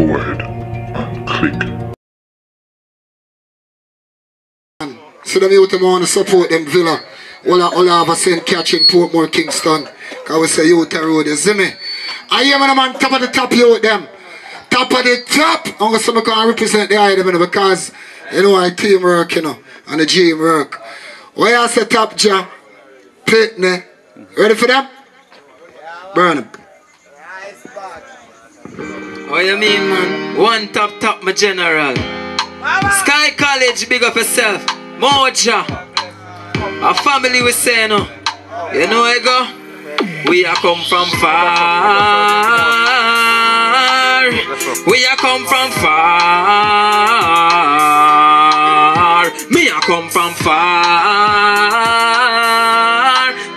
go ahead and click. So them youth want to support them Villa. All have a St. Catch in Portmore, Kingston. Because we say youth are road, you see me? I am a man top of the top youth them. Top of the top. I'm going to come represent the item because you know I teamwork, you know, and the gym work. Why I say top job? Pitney. Ready for them? Burn them. What you mean, man? One top, my general. Sky College, big up yourself. Moja. A family we say, no. You know where I go? We are come from far. We are come from far. Me I come from far.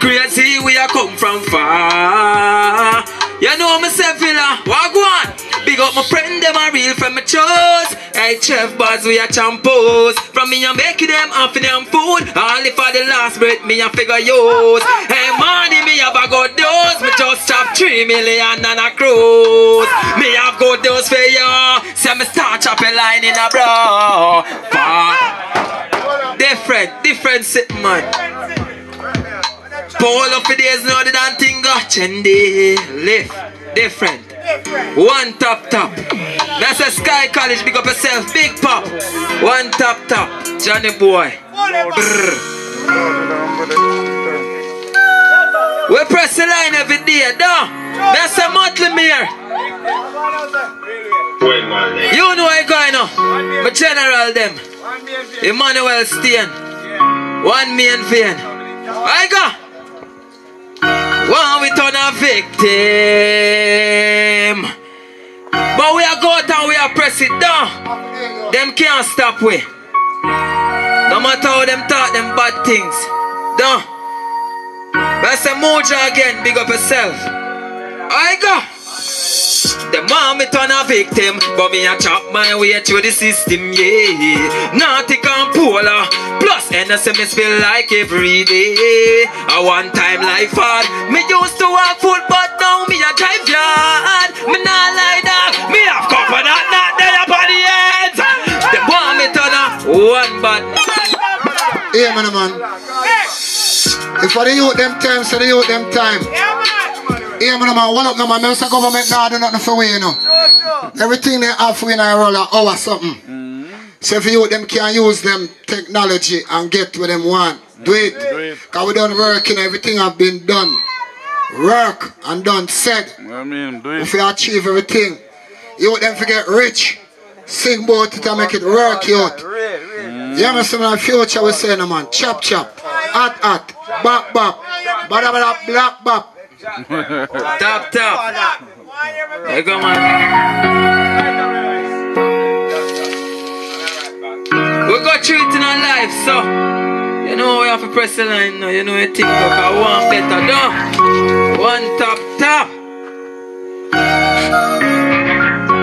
Crazii, we are come from far. You know myself, Villa. Wagwan. Big up my friend, them are real from my chose. Hey, chef boss, we are champos. From me, I'm making them off in them food. Only for the last breath, me, I figure yours. Hey, money, me have a good dose. Me just chop 3 million and a cruise. Me have good dose for you. See me start chopping line in a bro. Different sit, man. Paul up for days, no, the damn thing got Chendi. Lift, different. One top. That's a Sky College, big up yourself, big pop. One top. Johnny boy. We press the line every day, no? That's a monthly mirror. You know I going on. My general them. Emmanuel Steen. One main vein. I go. One we turn a victim. But we are go down, we are press it down. Them can't stop we. No matter how them talk them bad things. Down. That's a moja again, big up yourself. I go. The mom me turn a victim, but me a chop my way through the system, yeah. Naughty and polar, plus NSM me spill like every day. A one time life hard, me used to walk foot, but now me a drive yard. Me not like that, me have cover that not there upon the ends. The mom me turn a one bad. Yeah, man. If for the youth them time, so the youth them time. Yeah, man, one up, no, man. Mr. Government now do nothing for we, you know. Everything they have for we in a roll an hour something. So if you them can use them technology and get what them want, do it. Because we done work and everything have been done. Work and done said. I mean, do it. If you achieve everything, you them forget rich. Sing about it and make it work, youth. Yeah, man, some of the future we say, no, man. Chop, hot, bop, bada, black, bop. Top. Hey, go, man. We got through it in our life, so you know we have to press the line now. You know you think about one better, no? One top.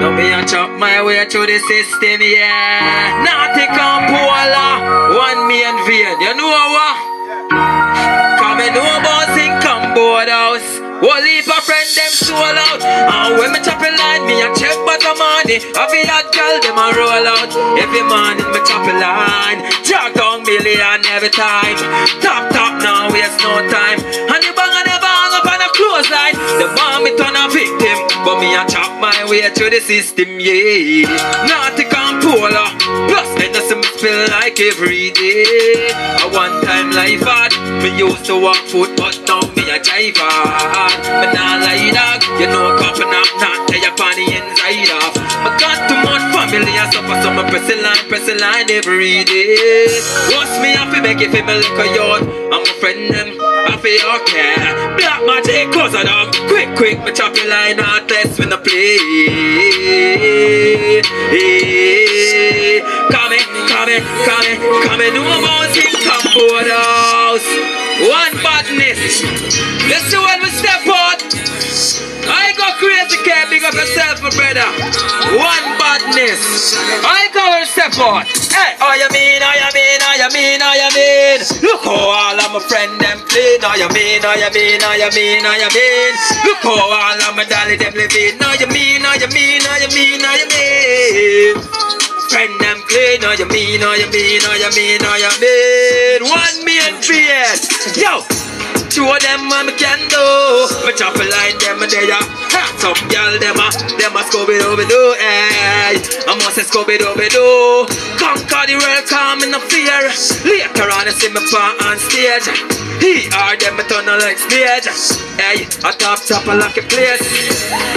Don't be a chop my way through the system, yeah. Naughty and polar, one main vein. You know what? Come and know about Zinc board house. Whole heap of friend them sold out. And when me chop a line, me a check but the money. Every hot girl them a roll out. Every morning me chop a line. Jack down million every time. Top now, waste no time. And the bang never hang up on a clothesline. The bomb me turn a victim, but me a chop my way through the system, yeah. Naughty and polar, plus innocent me spill like every day. A one time life hard, me used to walk foot, but now me a drive hard. Me nah lie dog, you know couple not tell you on the inside off. Me got too much family and suffer, so me press the line every day. What's me happy make it feel me like a yacht. I'm a friend them, I feel okay. Black magic cause a dog, quick me chop the line heartless when I play. Come in, no about in board house. One badness. Let's see when we step out. I go crazy, care, big up yourself, my brother. One badness. I go and step out. Hey, all you mean. Look how all of my friend them clean. Now you mean, now you mean, now you mean, now you mean. Look how all of my dolly them living. Now you mean, now you mean, now you mean, now you mean. Friend them clean. Now you mean, now you mean, now you mean, now you mean. One million fears. Yo. Two of them I can do. Me chop a line them a day. Some girl them a Scooby-Dooby-Doo. Hey, I must say Scooby-Dooby-Doo. Conquer the world, calm in the fear. Later on I see me part on stage. He are them a tunnel like stage. Hey, a top a lucky place.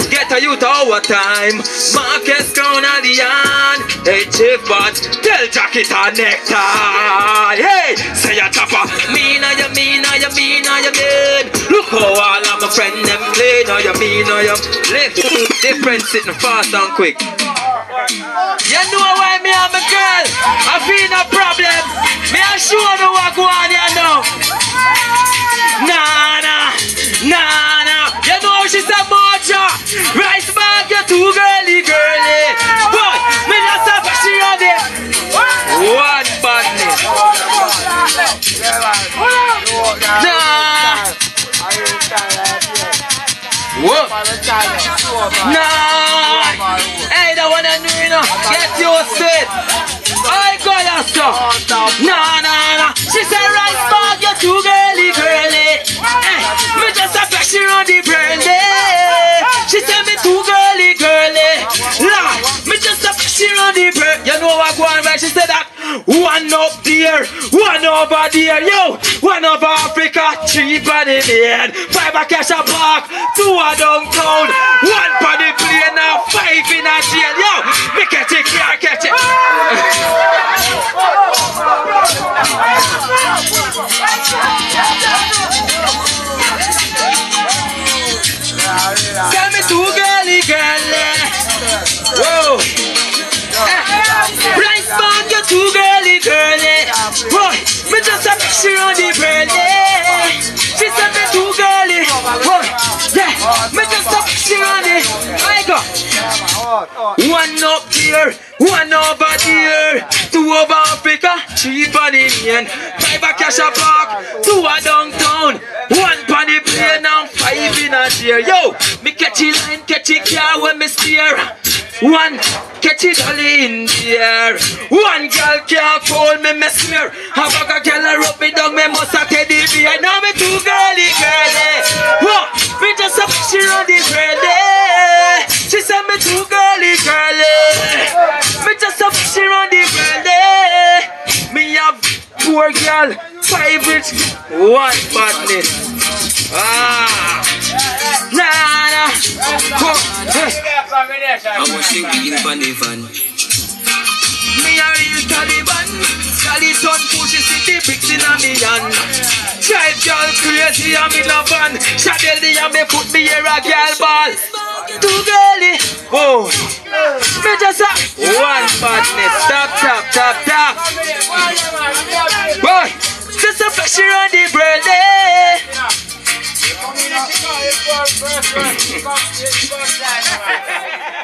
Get a youth our time. Marcus Crown and Leon. Hey Chief Bot, tell Jackie to necktie. Hey, say a chopper. Mean or you mean or you mean or you mean. Look how all of my friends them play. Or you mean or you live. Different sitting fast and quick. You know why me and my girl I feel no problem. Me I sure know what go on here now. Nah. You know how she said Mocha. Rhyce Bagg, you too girly. But me just have a she on it. One badness. Nah. Whoa. Nah. Hey, that one I knew, you know. Get your spit. I got that stuff. Nah. She said, Rhyce Bagg, you're too girly. Hey, me just a pressure on the brandy. She said me too girly. Lord, me just a pressure on the brandy. You know what going right? She said that. One up there, one over there, yo. One over Africa, 3 for the man. 5 a cash a park, 2 a downtown. 1 for the plane now, 5 in a jail, yo. Me catch it, can't catch it. Tell me too girly. Whoa. Rhyce Bagg, you're too girly. Boy, me just a picture on the brandy. She said me too girly. Boy, yeah, me just a picture on it. I go. 1 up here, 1 over there. 2 over Africa, 3 for the man. 5 a cash a park, 2 a downtown. 1 for the plane and 5 in a chair. Yo, me catch it line, catch it car when me steer. 1 catch it dolly in the air. 1 girl can't call me mesmer. Have a girl a rub me down, me must a teddy bear. Now me too girly. What? Me just a picture on the brandy. She said me too girly. Me just a picture on the brandy. Me have 4 girl, 5 rich, 1 badness. Nah. I was thinking in funny van. Me a real Taliban. Skeleton pushes the bricks in a me hand. Drive girl crazy and me no van. Shadel the and me put me here a girl ball. Too girly. Oh. Me just a 1 badness. Tap. Boy, just a pressure on the brandy.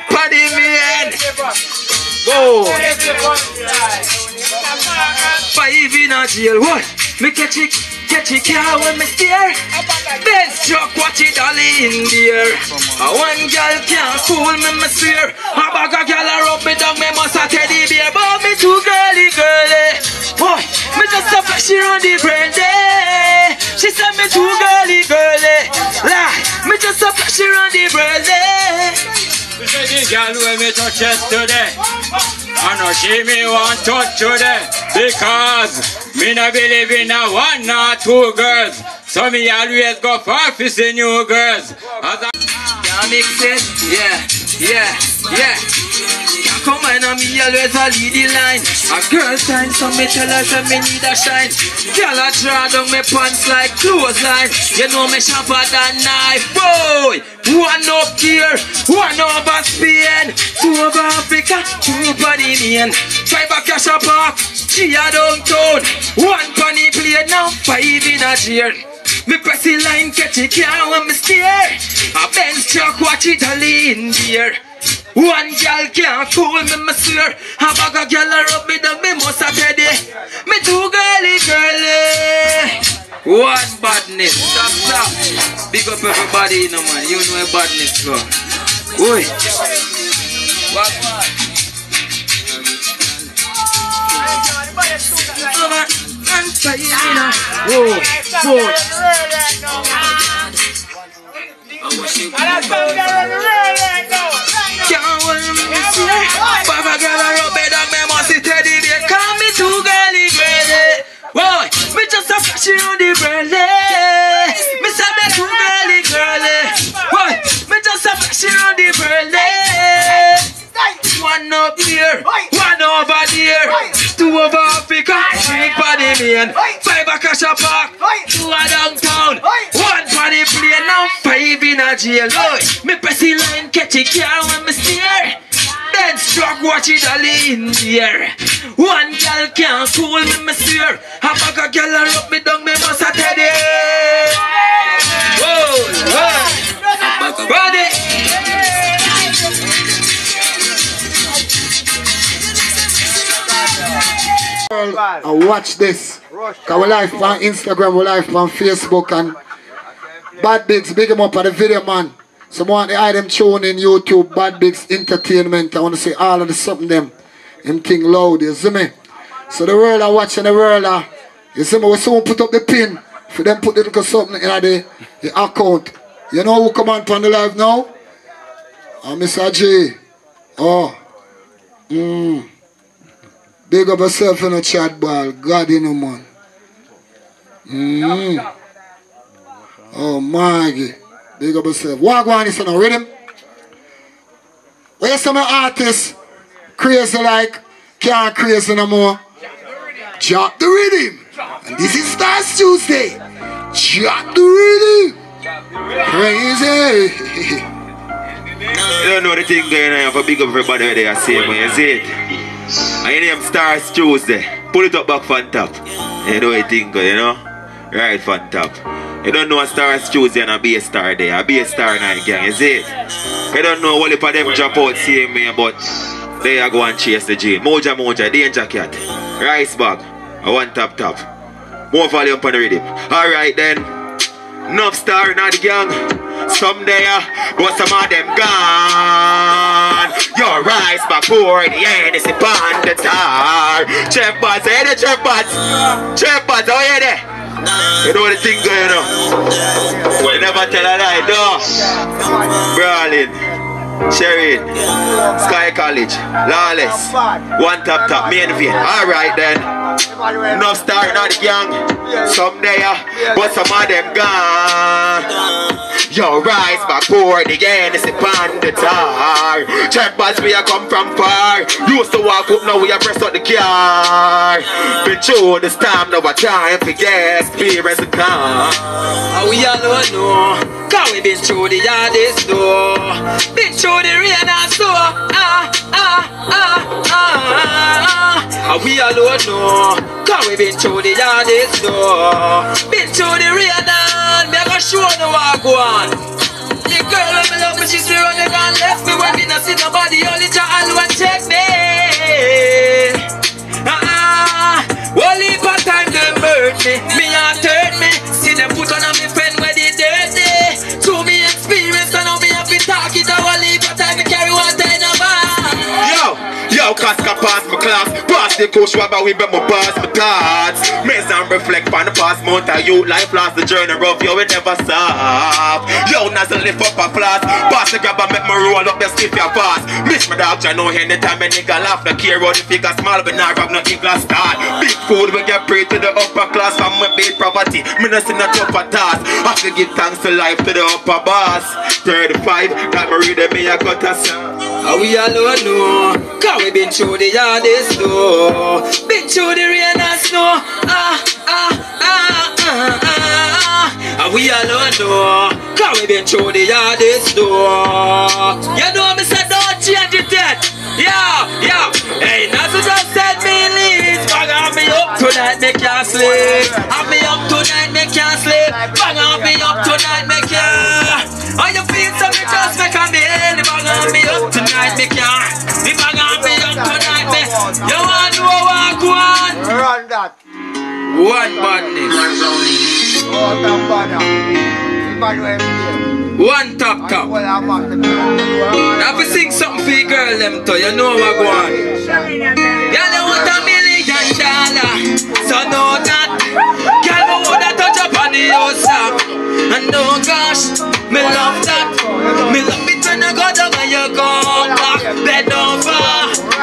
Paddy man. Whoa. 5 in a jail. What? Me catch it car when me steer. Benz truck watch it dolly in the air. 1 girl can't fool me swear. A bag of girl a rub me down, me must a teddy bear. But me too girly. Boy, me just a pressure on the brandy. She said me too girly. Lie, me just a pressure on the brandy. The girl when me touch yesterday, I know she me want touch today. Because me no believe in a 1 or 2 girls. So me always go for see new girls. Can't mix it, yeah. Come on, and me always a lead the line. A girl time, so me tell her say me need a shine. Girl a draw down me pants like clothesline. You know me sharper than knife, boy. 1 up here, 1 over Spain, 2 over Africa, 2 for the main. 5 a cash a park, 3 a downtown. 1 for the plane, now 5 in a chair. Me press the line, catch it car when me steer. A Benz truck watch it dolly in the air. 1 girl can't fool me swear. A bag of girl a rub me down, me must a teddy. Me too girly. One badness. Stop. Big up everybody, you know, man. You know where badness go. Oi. What? Whoa. Papa girl, I rub it on me, must it teddy bear. Call me too girly, girly. Boy, me just a flash on the burly. Me say me too girly. Boy, me just a flash on the burly. One up here, one over there, two over Africa, three for the main, five a cash a park, two a downtown, one for the plane, now five in a jail. Me press the line, catch a car when me steer. Then struck watch it all in the air. One girl can't cool me swear. A bag of girl a rub me down, me must a teddy. Whoa, ready? And watch this. Cause we live on Instagram, we live on Facebook, and Bad Bigs, big him up at the video, man. So I want to hide them tune in YouTube, Bad Bigs Entertainment. I want to see all of the something them thing loud, you see me? So the world are watching the world are, you see me, when someone put up the pin, for them put little something in the account. You know who come on the live now? Mr. J. Oh. Big up yourself in a chat ball. God in a man. Oh Maggie. Big up yourself. What go on is on rhythm? Where's some artists crazy like can't crazy no more? Drop the rhythm. And this is Stars Tuesday. Drop the rhythm. Crazy. You don't know the thing going on for big up everybody where they are saying when you see it. And your name Stars Tuesday. Pull it up back from top. You know what you think, you know? Right from top. You don't know a Stars Tuesday and a be a star there. A be a star night gang, you see it? You don't know what if them drop out seeing me, but they are going to chase the G. Moja, Danger Cat. Rhyce Bagg. One top. More volume on the rhythm. Alright then. Enough star not the gang. Someday, but some of them gone. Your Rhyce Bagg for the end is upon the tar. Chef Bats, hey there, Chef Bats, how you there? You know the thing going on. We never tell a lie, no. Brawling. Sherin, Sky College, Lawless, one top, main vein. Alright then. Enough star not the gang. Someday, but some of them gone. Your Rhyce Bagg for the end is upon the tar. Check bats we a come from far. Used to walk up, now we a press out the car. Been through this time, now a time to get experience to come. We all know, cause we been through the hardest door. Been through the rain and snow. We all know, cause we been through the hardest door. Been through the rain and me go show no what go on. The girl when me love me, she's running and left me when me not see nobody. Only Jah alone check me. Only for time them hurt me and hurt me. See them put on me friend where they dirty. Through me experience and now me have to talk it. Only for time me carry water in a bag. Yo, Casca pass my class. Pass the coach, what about we bet my pass my thoughts. Maze and reflect on the past month of youth. Life lost the journey rough, yo, it never stop. Yo, Nazzle lift up a class. Pass the grab and make me roll up the stiff your fast. Miss my dog, I know anytime a nigga laugh. The care out the figure small, but not have nothing glass start. Big food, we get paid to the upper class. From my big poverty, me not see no tougher task. I have to give thanks to life to the upper boss. 35, that me read me a cut us. We all know, cause we been through the hardest door. Been through the rain and snow. We all know, cause we been through the hardest door. You know me say don't change it yet. Yeah. Hey, Nazzle just said me leave. Bang on me up tonight, me can't sleep. Have me up tonight, me can't sleep. Bang on me up tonight, me can't. How you feel so me just make a meal. Bang on me up tonight, me can't. Me bang on me up tonight, me. You want to know what I want? Run that. One badness. One top. Now if you sing something for your girl them too, you know what go on. Girl, you want $1 million, so know that. Girl, me woulda touch up on the house top. And no gosh, me love that. Me love it when I go down and you go back. Bed over,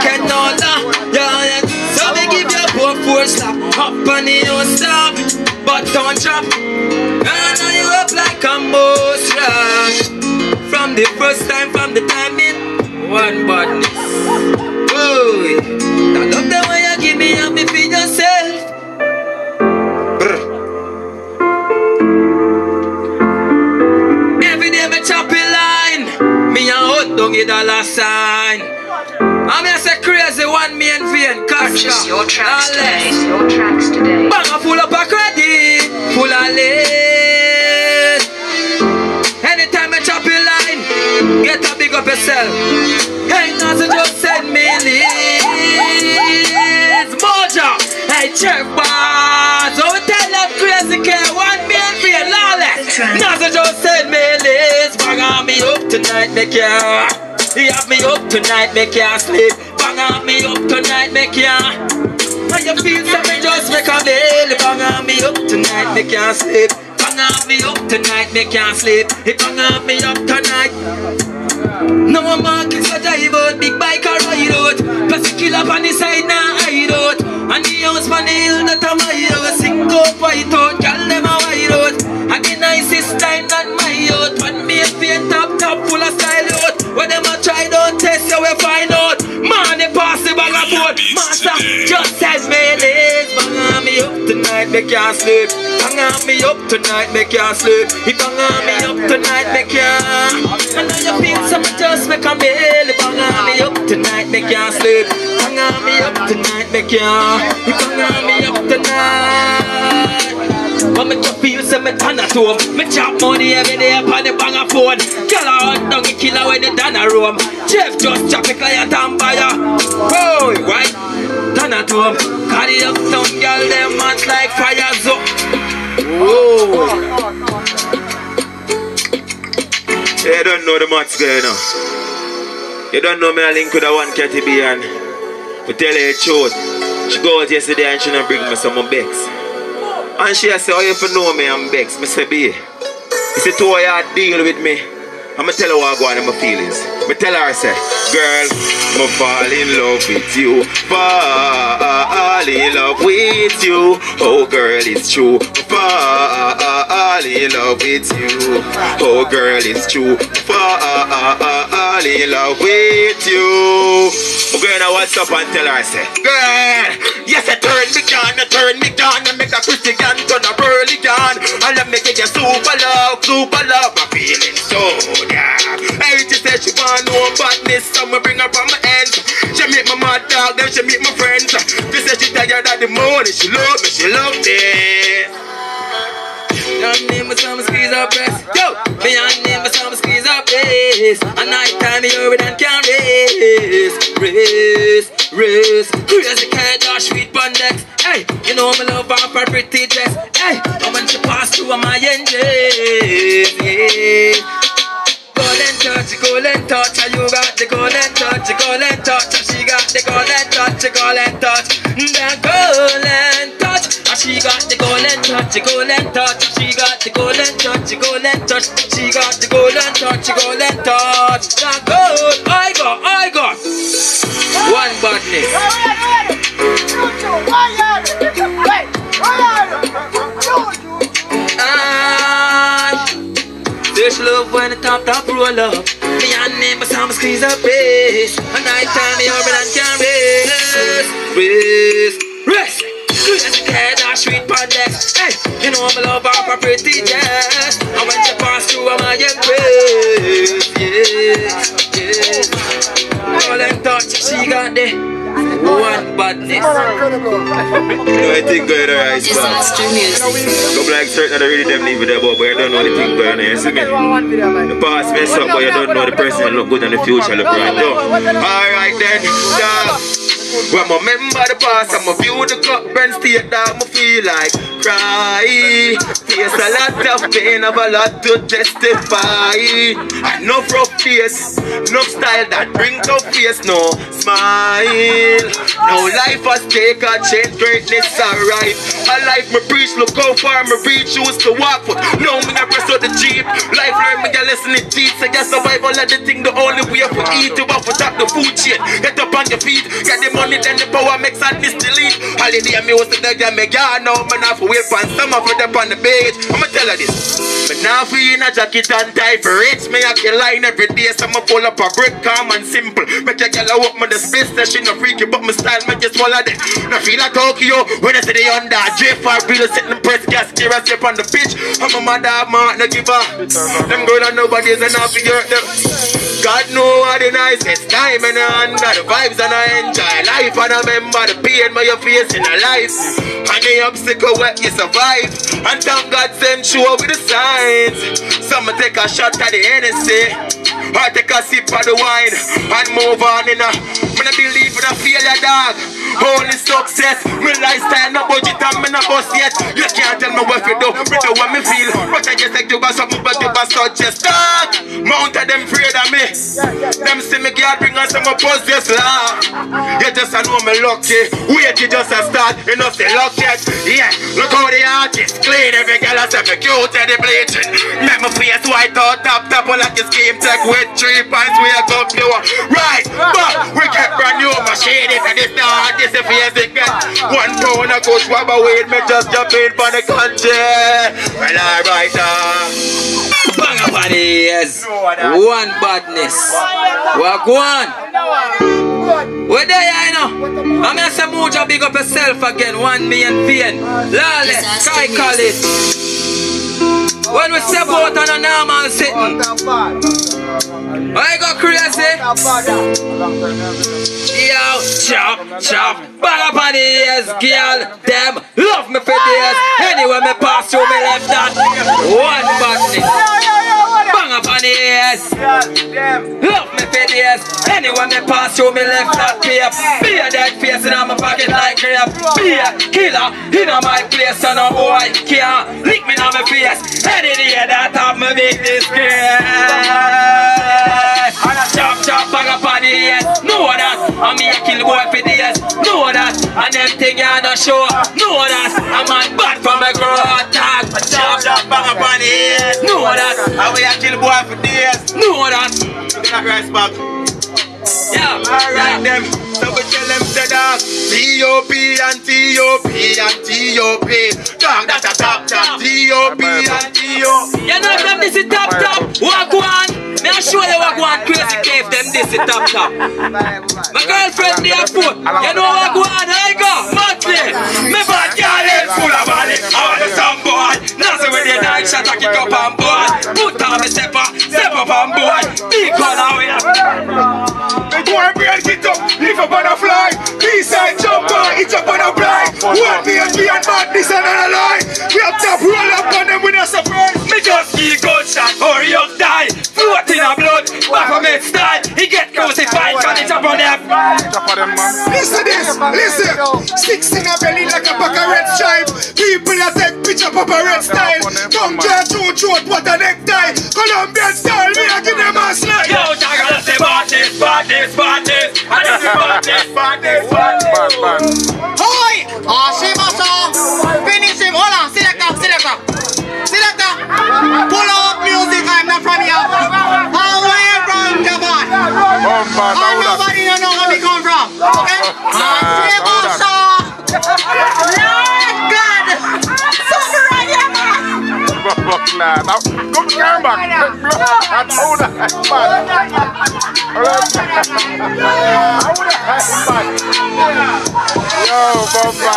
get on that. Yeah. So me give you both 4 slap. Up on the house top, but don't drop. And now you up like a mouse rush. From the first time, from the time in one badness. Oh, I love the way you give me and me feed yourself. Every day me chop a line, me a hot dog a dollar sign. I'm a say crazy 1 million vein catch Purchase your tracks today. Bang a full up a credit, full of lead. Anytime I chop a line, get a big up yourself. Hey, Nazi just send me leads. Moja, hey Chef Boss, so we tell them crazy care 1 million vein lawless. Nazi just send me leads. Bang on me up tonight, make ya. He have me up tonight, make ya sleep. Bang on me up tonight, make ya. And you feel something just make a belly. Bang on me up tonight, make ya sleep. Bang on me up tonight, make ya sleep. He bang on me up tonight. No one markets for drive out, big bike or ride out. Plus you kill up on the side now hide out. And the house on the hill not a my house. Sing up white out, call them a white out. And the nicest time not my out. One me a paint top full of style out. When them a try don't test you we find out. Man they pass the bag of board. Master just says me legs. Bang on me up tonight make you sleep. Bang on me up tonight make you sleep. He bang on me up tonight make you. I know you feel something just make a belly. Bang on me up tonight make you sleep. Bang on me up tonight make you. He bang on me up tonight. But me just feel some me turn at home. Me chop money every day upon the bang of phone. Girl a hot dog a killer when they done a room. Chef just chop a client and buyer. Oh, why? Turn at home. Carry up some girl them mans like fire zo. Oh. You don't know the match going on. You don't know me a link with a one Catty B and to tell her the truth. She go out yesterday and she don't bring me some more Becks. And she say, oh, you know me, I'm Bex. I say, B, it's a 2 hard deal with me. I'm going to tell her what I go on in my feelings. I tell her, I say, girl, I'm fall in love with you. Fall in love with you. Oh, girl, it's true. Fall in love with you. Oh, girl, it's true. Fall in love with you. I'm going to WhatsApp and tell her, I say, girl, yes, I turn me on, I make a Christian turn a burly gun. And let me get you super love, my feelings so yeah. Hey, she said she want no badness, so me bring her from my ends. She meet my mad dog, then she meet my friends. She said she tired of the money, she love me. Your name is some squeeze up breast. Yo, me your name is some squeeze up breast. A night time you hear it and can't race. Crazy cat dash sweet bandex. Hey, you know me love her for pretty dress. Hey, and when she pass through my engines, yeah. Golden touch, and you got the golden touch, and she got the golden touch, the golden touch, and she got the golden touch, and she got the golden touch, she got the golden touch, the gold. I got one badness. This love when the top roll up. Me and name some squeeze up race. A night time you over and can race. Crazy cat and sweet pandex. Hey, you know me love her for pretty dress. And when she pass through my embrace, yeah. Golden touch, she got the one badness. You know I think going on Rhyce, man. Come like certain of the really them leave with their boy, but you don't know the thing going on, you see me? The past mess up, but you don't know the person look good and the future look right. Alright then, When I remember the past, I'm a view the cup and state that I feel like cry. Face a lot of pain, have a lot to testify. Enough rough face, enough style that bring up face, no smile. Now life has take a change, greatness alright. A life me preach, look how far me reach, used to walk for. Now me a press out the jeep. Life learn me a lesson it teach. So your survival of the thing, the only way for eat. You have to tap the food chain, get up on your feet. Get the money, then the power makes sadness delete. Holiday me was to get me yard now. Man have to wait for summer for them on the page. I'ma tell her this. But now for you in a jacket and tie for rich. Me a kill line every day. So I'ma pull up a brick, calm and simple. Make a girl up me the space that she no freaky. But my style me just swallow it. Now feel like Tokyo when I say they under drift. I really sitting press gas, gear I step on the pitch. I'm a mother, man, no give up. Them girl and nobody's enough to hurt them. God know what the nicest time and under the vibes and I enjoy life. And I remember the pain my face in a life. And the obstacle where you survive. And thank God send you with the signs. Some take a shot at the NSA. Or take a sip of the wine and move on in a. Me no believe in a failure, dog. Only success. My lifestyle no budget and me no bust yet. You can't tell me what you do. Me do what me feel. But I just like to buy something but you buy suggest, dog. Mount of them afraid of me. Them see me girl bring on some buzz just laugh. You just know me lucky. Wait you just a start. You know say luck yet. Yeah. Look how the artist clean. Every girl has every cute and the bleaching. Make my face white out top like this game tech with 3 pints we are up you. Right. But we get brand new machine. This and this now. This is face it get. 1 pound a go swab away. Me just jump in for the country. Well alright Bang up on the ears. One badness. What go on? Where there you know? I'm gonna say Mojo big up yourself again. 1 million pain. Lawless, Sky College. When we step out on a normal sitting, I go crazy. Yo, chop, chop. Bang up on the ears, girl. Them love me for days. Anyway, me pass through me left that. One badness. Bang up on the ears. Love me for days. Anyway, me pass through me left that tape. Be a dead face in my pocket like grape. Be a killer in my place, and a boy can't lick me on my face. Any day that have me make this great. Chop, chop, bang up on the ears. Know that. I'm me a kill boy for days. Know that. And them thing you no show. Know that. I'm a bad from a growth tag. Chop, chop, bang up on the ears. Know that. I'm me a kill boy for days. Know that. Rhyce back. Yeah, alright them. So we tell them say that T.O.P. and T.O.P. and T.O.P. Dog that's a top top. T.O.P. and T.O.P. You know them this is top top. Walk one. Me I show you what go on crazy cave them this is top top. My girlfriend there foot. You know what go on? I go monthly. Me bad girl is full of money. I want some boy. Now say when they night shot I kick up on board. Put on me step up on board. Big corner with her. Me go and brain get up, lift up on a fly. B-side jump on, it's up on a blind. 1 million and badness and a lie. We have to roll up on them with a surprise. Me just keep gunshot, hurry up die. Float in a blood, Baphomet style. He get crucified, cause it's up on them. Listen this, listen. 6 in a belly like a pack of red stripe. People that take picture of a red style. Tongue jar, two throat, what a necktie. Colombian style, me I give them a slide. Yo, Jagger, say badness, badness, badness. And this is badness, badness, badness. Hoi! Shimasa! Finish him, hold on, selector, selector. Selector! Pull up music, I'm not from here. Away from Japan. And nobody don't know where we come from. Okay? Shimasa! Lord God! Super right here, man! Come here back. That's how that man. Yo, Bumba.